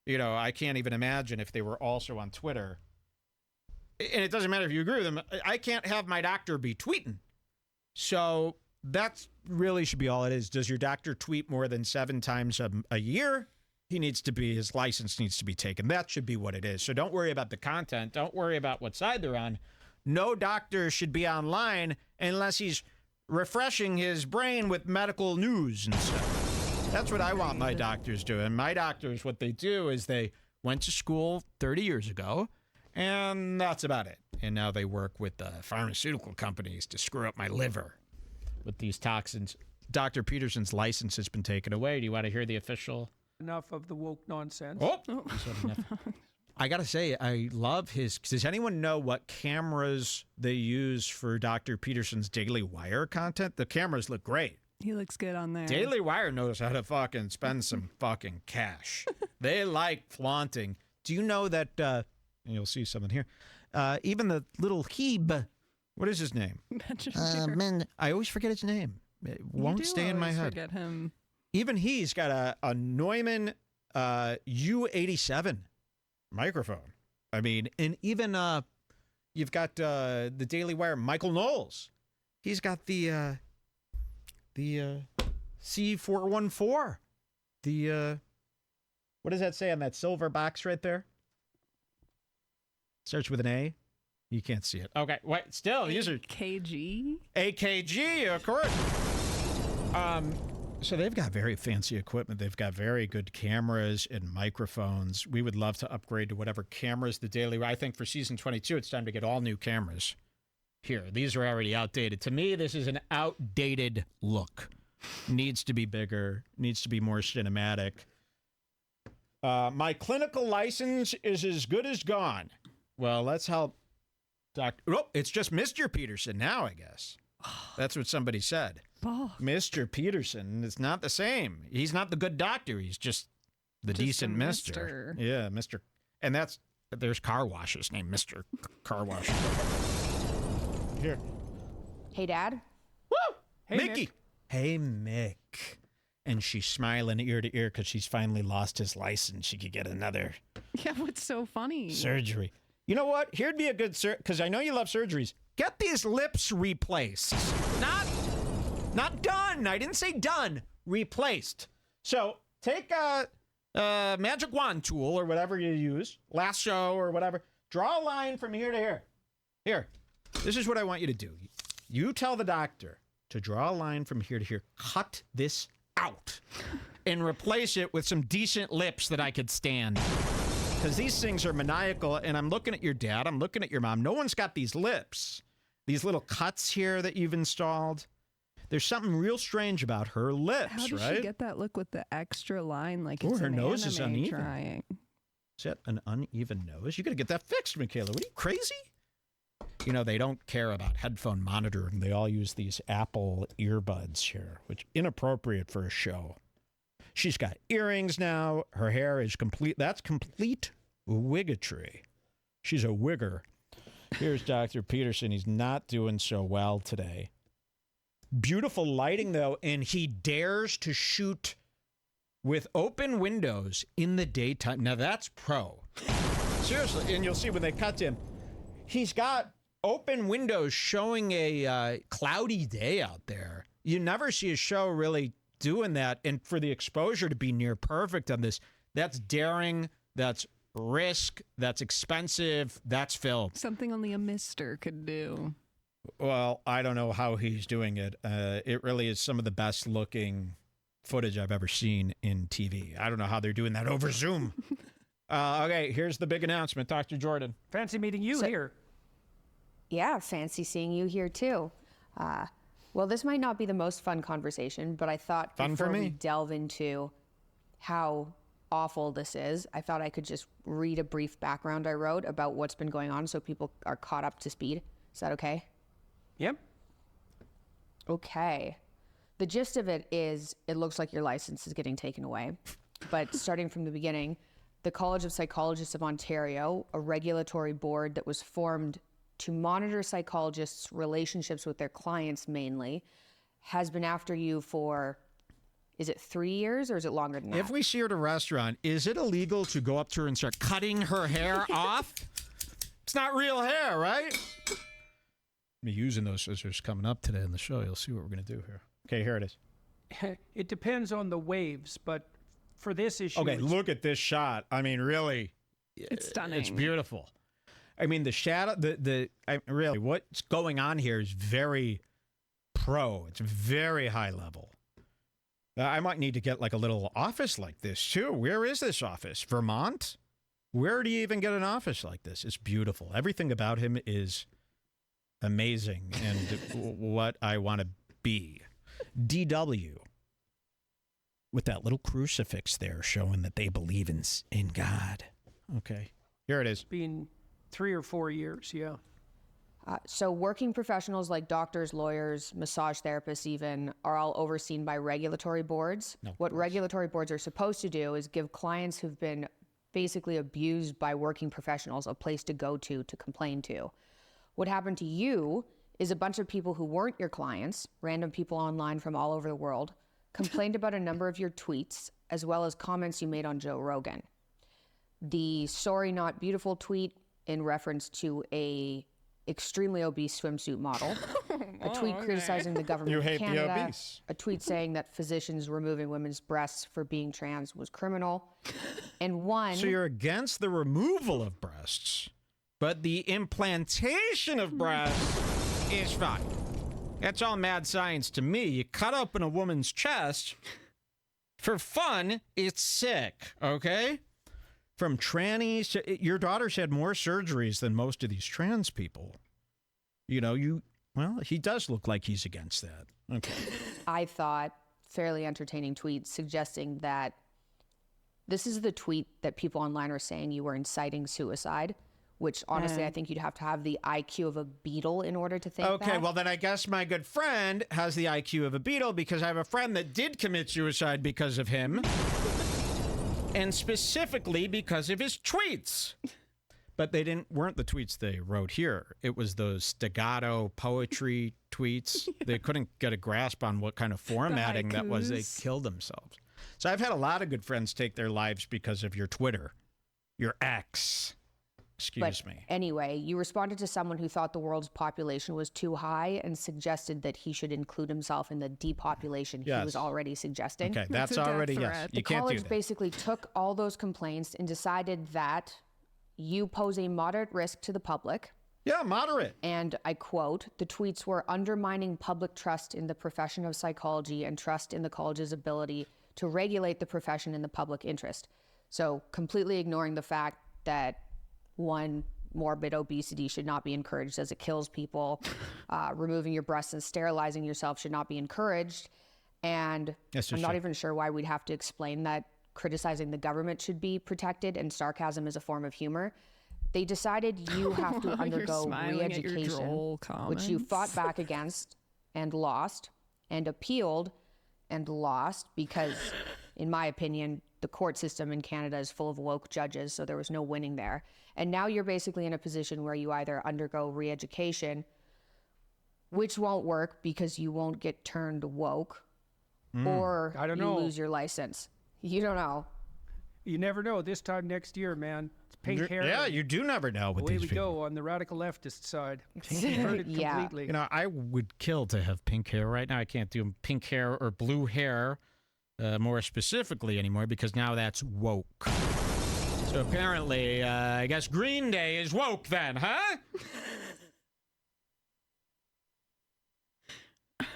I can't even imagine if they were also on Twitter. And it doesn't matter if you agree with them. I can't have my doctor be tweeting. So that really should be all it is. Does your doctor tweet more than 7 times a year? His license needs to be taken. That should be what it is. So don't worry about the content. Don't worry about what side they're on. No doctor should be online unless he's refreshing his brain with medical news and stuff. That's what I want my doctors doing. My doctors, what they do is they went to school 30 years ago, and that's about it. And now they work with pharmaceutical companies to screw up my liver with these toxins. Dr. Peterson's license has been taken away. Do you want to hear the official? Enough of the woke nonsense. Oh. I got to say, I love his... Does anyone know what cameras they use for Dr. Peterson's Daily Wire content? The cameras look great. He looks good on there. Daily Wire knows how to fucking spend some fucking cash. They like flaunting. Do you know that... and you'll see someone here. Even the little Hebe... What is his name? I always forget his name. It won't stay in my head. Forget him. Even he's got a Neumann U87 microphone. I mean, and even you've got the Daily Wire, Michael Knowles. He's got the C414. What does that say on that silver box right there? Starts with an A. You can't see it. Okay, wait. Still, these are AKG. AKG, of course. So they've got very fancy equipment. They've got very good cameras and microphones. We would love to upgrade to whatever cameras the Daily... I think for season 22, it's time to get all new cameras. Here, these are already outdated. To me, this is an outdated look. Needs to be bigger. Needs to be more cinematic. My clinical license is as good as gone. Well, let's help Dr. Oh, it's just Mr. Peterson now, I guess. That's what somebody said. Oh. Mr. Peterson is not the same. He's not the good doctor. He's just the decent mister. Yeah, Mr. And there's car washes named Mr. Car Wash. Here. Hey, Dad. Woo! Hey, Mickey. Mick. Hey, Mick. And she's smiling ear to ear because she's finally lost his license. She could get another Yeah, what's so funny? surgery. You know what? Here'd be a good because I know you love surgeries. Get these lips replaced. Not done. I didn't say done. Replaced. So take a magic wand tool or whatever you use, lasso or whatever. Draw a line from here to here. Here. This is what I want you to do. You tell the doctor to draw a line from here to here. Cut this out and replace it with some decent lips that I could stand. Because these things are maniacal, and I'm looking at your dad, I'm looking at your mom. No one's got these lips. These little cuts here that you've installed. There's something real strange about her lips, How does right? she get that look with the extra line like it's her an nose is anime uneven. trying? Is that an uneven nose? You got to get that fixed, Michaela. What are you, crazy? You know, they don't care about headphone monitoring. They all use these Apple earbuds here, which inappropriate for a show. She's got earrings now. Her hair is complete. That's complete wiggetry. She's a wigger. Here's Dr. Peterson. He's not doing so well today. Beautiful lighting, though, and he dares to shoot with open windows in the daytime. Now, that's pro. Seriously, and you'll see when they cut to him. He's got open windows showing a cloudy day out there. You never see a show really doing that, and for the exposure to be near perfect on this, that's daring, that's risk, that's expensive, that's film. Something only a mister could do. Well, I don't know how he's doing it. It really is some of the best looking footage I've ever seen in TV. I don't know how they're doing that over Zoom. Okay, here's the big announcement, Dr. Jordan. Fancy meeting you here. Yeah, fancy seeing you here too. Well, this might not be the most fun conversation, but I thought before we delve into how awful this is, I thought I could just read a brief background I wrote about what's been going on so people are caught up to speed. Is that okay? Yep. Okay. The gist of it is it looks like your license is getting taken away. But starting from the beginning, the College of Psychologists of Ontario, a regulatory board that was formed to monitor psychologists' relationships with their clients mainly, has been after you for, Is it 3 years or is it longer than that? If we see her at a restaurant, is it illegal to go up to her and start cutting her hair off? It's not real hair, right? I'll be using those scissors coming up today in the show. You'll see what we're going to do here. Okay, here it is. It depends on the waves, but for this issue, Okay, look at this shot. I mean, really, It's stunning. it's beautiful. I mean, the shadow, really, what's going on here is very pro. It's very high level. I might need to get like a little office like this too. Where is this office? Vermont? Where do you even get an office like this? It's beautiful. Everything about him is amazing and what I want to be. DW. With that little crucifix there showing that they believe in God. Okay. Here it is. being 3 or 4 years, yeah. So working professionals like doctors, lawyers, massage therapists even are all overseen by regulatory boards. No. What regulatory boards are supposed to do is give clients who've been basically abused by working professionals a place to go to complain to. What happened to you is a bunch of people who weren't your clients, random people online from all over the world, complained about a number of your tweets as well as comments you made on Joe Rogan. The sorry not beautiful tweet in reference to a extremely obese swimsuit model, a tweet criticizing the government You of hate the Canada, obese. a tweet saying that physicians removing women's breasts for being trans was criminal, and one So you're against the removal of breasts, but the implantation of breasts is fine. That's all mad science to me. You cut open a woman's chest for fun, it's sick, okay? From trannies to, your daughter's had more surgeries than most of these trans people. You know, well, he does look like he's against that. Okay. I thought fairly entertaining tweet suggesting that this is the tweet that people online are saying you were inciting suicide, which honestly I think you'd have to have the IQ of a beetle in order to think Okay, that. well, then I guess my good friend has the IQ of a beetle because I have a friend that did commit suicide because of him. And specifically because of his tweets. But they weren't the tweets they wrote here. It was those staccato poetry tweets. They couldn't get a grasp on what kind of formatting that was. They haikus. killed themselves. So I've had a lot of good friends take their lives because of your Twitter, your ex. Excuse me. Anyway, you responded to someone who thought the world's population was too high and suggested that he should include himself in the depopulation he Yes. was already suggesting. Okay, That's that's a death already, yes. threat. You The can't do college that. basically took all those complaints and decided that you pose a moderate risk to the public. Yeah, moderate. And I quote, the tweets were undermining public trust in the profession of psychology and trust in the college's ability to regulate the profession in the public interest. So completely ignoring the fact that one, morbid obesity should not be encouraged as it kills people. Removing your breasts and sterilizing yourself should not be encouraged. And Yes, for I'm not sure. even sure why we'd have to explain that criticizing the government should be protected and sarcasm is a form of humor. They decided you have to You're undergo smiling at your re-education, droll which you comments. fought back against and lost and appealed and lost because, in my opinion, the court system in Canada is full of woke judges, so there was no winning there. And now you're basically in a position where you either undergo re-education, which won't work because you won't get turned woke, or I don't you know. lose your license. You don't know. You never know. This time next year, man, it's pink hair. Yeah, you do never know with Away these we people. go on the radical leftist side. Heard it Yeah. completely. You know, I would kill to have pink hair right now. I can't do pink hair or blue hair more specifically anymore because now that's woke. So apparently, I guess Green Day is woke then, huh?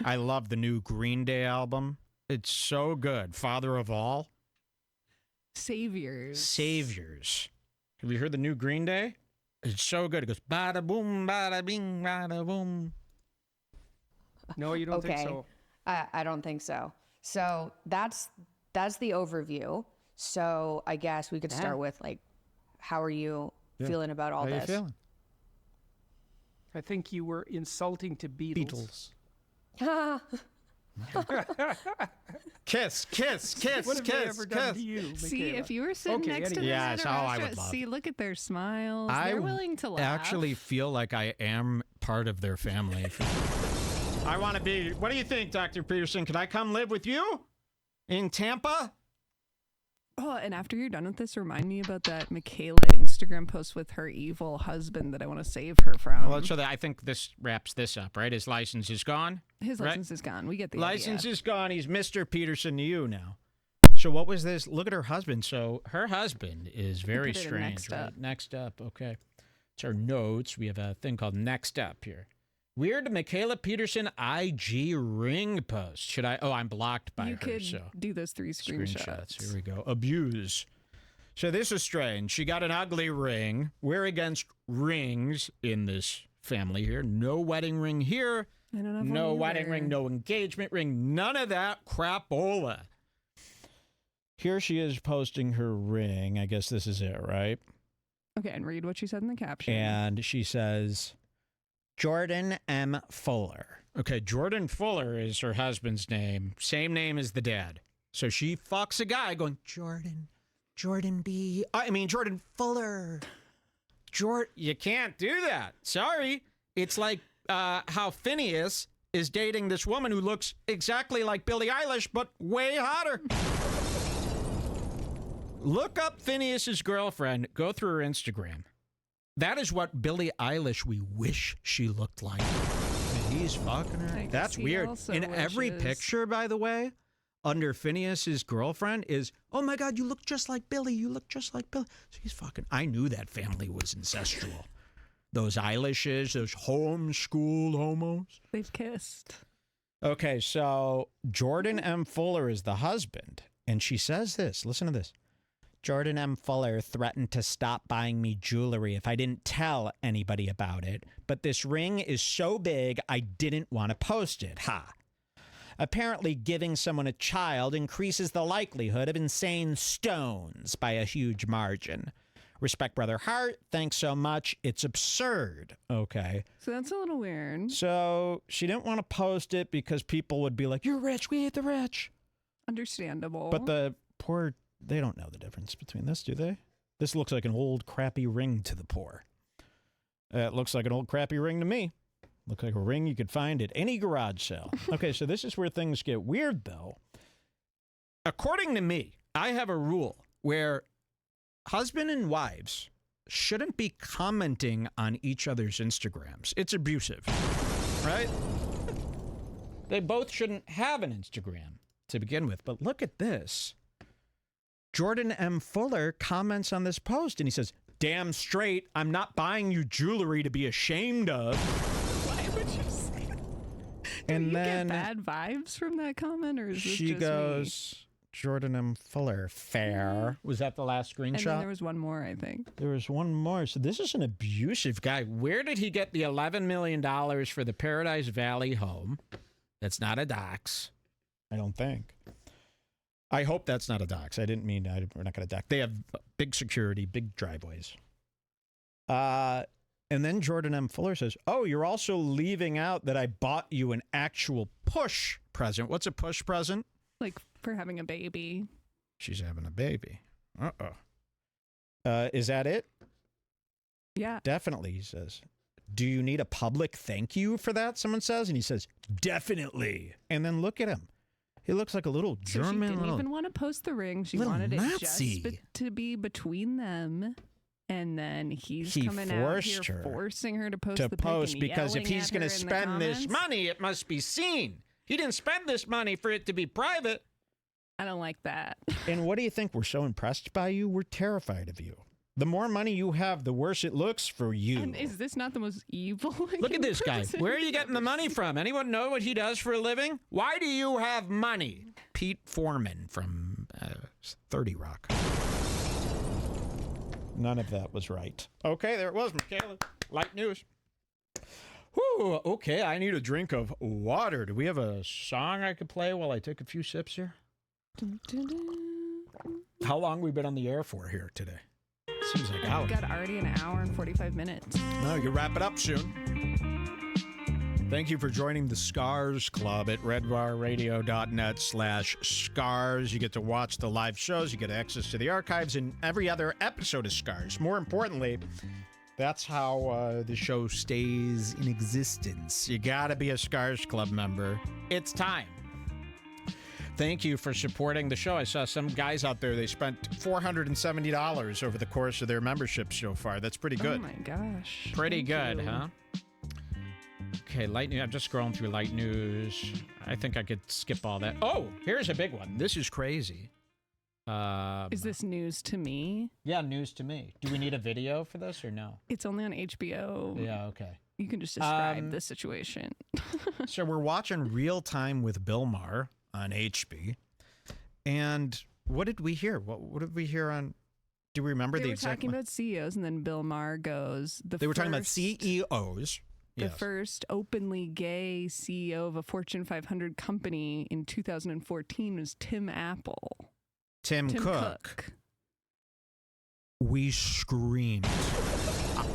I love the new Green Day album. It's so good. Father of All. Saviors. Saviors. Have you heard the new Green Day? It's so good. It goes bada boom, bada bing, bada boom. No, you don't think so. I don't think so. So that's the overview. So I guess we could start with like, how are you feeling about all How you this? feeling? I think you were insulting to Beatles. Kiss, kiss, kiss, What have they kiss, ever done kiss. to you, See, Michaela? if you were sitting Okay, next to anyway. them Yes, at a oh, I would restaurant, love see, look at their smiles. I They're willing to laugh. actually feel like I am part of their family. I want to be. What do you think, Dr. Peterson? Can I come live with you? In Tampa? Oh, and after you're done with this, remind me about that Michaela Instagram post with her evil husband that I want to save her from. Well, so I think this wraps this up, right? His license is gone? His license is gone. We get the license idea. is gone. He's Mr. Peterson to you now. So what was this? Look at her husband. So her husband is very put it in strange. next Right? up. Next up. Okay. It's our notes. We have a thing called Next Up here. Weird Michaela Peterson IG ring post. Should I? Oh, I'm blocked by You her. could So do those 3 screenshots. Here we go. Abuse. So this is strange. She got an ugly ring. We're against rings in this family here. No wedding ring here. I don't have No one wedding either. ring, no engagement ring, none of that crapola. Here she is posting her ring. I guess this is it, right? Okay, and read what she said in the caption. And she says, Jordan M. Fuller. Okay, Jordan Fuller is her husband's name. Same name as the dad. So she fucks a guy going, Jordan Fuller. You can't do that. Sorry. It's like how Phineas is dating this woman who looks exactly like Billie Eilish, but way hotter. Look up Phineas's girlfriend. Go through her Instagram. That is what Billie Eilish we wish she looked like. And he's fucking her. I guess That's he weird. also In every wishes- picture, by the way, under Phineas's girlfriend is, oh my God, you look just like Billy. You look just like Billy. She's fucking, I knew that family was incestual. Those Eilishes, those homeschooled homos. They've kissed. Okay, so Jordan M. Fuller is the husband. And she says this. Listen to this. Jordan M. Fuller threatened to stop buying me jewelry if I didn't tell anybody about it. But this ring is so big, I didn't want to post it. Ha. Apparently, giving someone a child increases the likelihood of insane stones by a huge margin. Respect, Brother Hart. Thanks so much. It's absurd. Okay. So that's a little weird. So she didn't want to post it because people would be like, you're rich. We hate the rich. Understandable. But the poor, they don't know the difference between this, do they? This looks like an old crappy ring to the poor. It looks like an old crappy ring to me. Looks like a ring you could find at any garage sale. Okay, so this is where things get weird, though. According to me, I have a rule where husband and wives shouldn't be commenting on each other's Instagrams. It's abusive, right? They both shouldn't have an Instagram to begin with. But look at this. Jordan M. Fuller comments on this post, and he says, damn straight, I'm not buying you jewelry to be ashamed of. Why would you say that? And Do you then get bad vibes from that comment, or is this she just goes, Jordan M. Fuller, fair. Was that the last me? And then screenshot? there was one more, I think. There was one more. So this is an abusive guy. Where did he get the $11 million for the Paradise Valley home? That's not a dox. I don't think. I hope that's not a dox. I didn't mean we're not going to dox. They have big security, big driveways. And then Jordan M. Fuller says, oh, you're also leaving out that I bought you an actual push present. What's a push present? Like for having a baby. She's having a baby. Uh-oh. Is that it? Yeah. Definitely, he says. Do you need a public thank you for that? Someone says. And he says, definitely. And then look at him. He looks like a little So German. she didn't little, even want to post the ring. She little wanted it Nazi. just to be between them. And then he coming out forced here her forcing her to post to the post pic and because if yelling he's at going to her in the spend this comments. money, it must be seen. He didn't spend this money for it to be private. I don't like that. And what do you think? We're so impressed by you. We're terrified of you. The more money you have, the worse it looks for you. And is this not the most evil? Look at this guy. Where are you getting the money from? Anyone know what he does for a living? Why do you have money? Pete Foreman from 30 Rock. None of that was right. Okay, there it was, Michaela. Light news. Whew, okay, I need a drink of water. Do we have a song I could play while I take a few sips here? How long we been on the air for here today? Seems like hours. We've got already an hour and 45 minutes. No, you can wrap it up soon. Thank you for joining the Scars Club at redbarradio.net/scars. You get to watch the live shows, you get access to the archives, and every other episode of Scars. More importantly, that's how the show stays in existence. You got to be a Scars Club member. It's time. Thank you for supporting the show. I saw some guys out there, they spent $470 over the course of their membership so far. That's pretty good. Oh my gosh. Pretty Thank good, you. huh? Okay, light news. I'm just scrolling through light news. I think I could skip all that. Oh, here's a big one. This is crazy. Is this news to me? Yeah, news to me. Do we need a video for this or no? It's only on HBO. Yeah, okay. You can just describe the situation. So we're watching Real Time with Bill Maher on HB. And what did we hear? What did we hear on... Do we remember the exact... They were talking about CEOs, and then Bill Maher goes... They were talking about CEOs. The first openly gay CEO of a Fortune 500 company in 2014 was Tim Apple. Tim Cook. We screamed.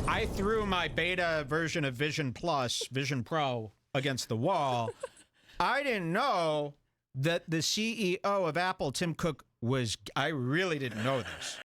I threw my beta version of Vision Pro against the wall. I didn't know that the CEO of Apple, Tim Cook, was... I really didn't know this.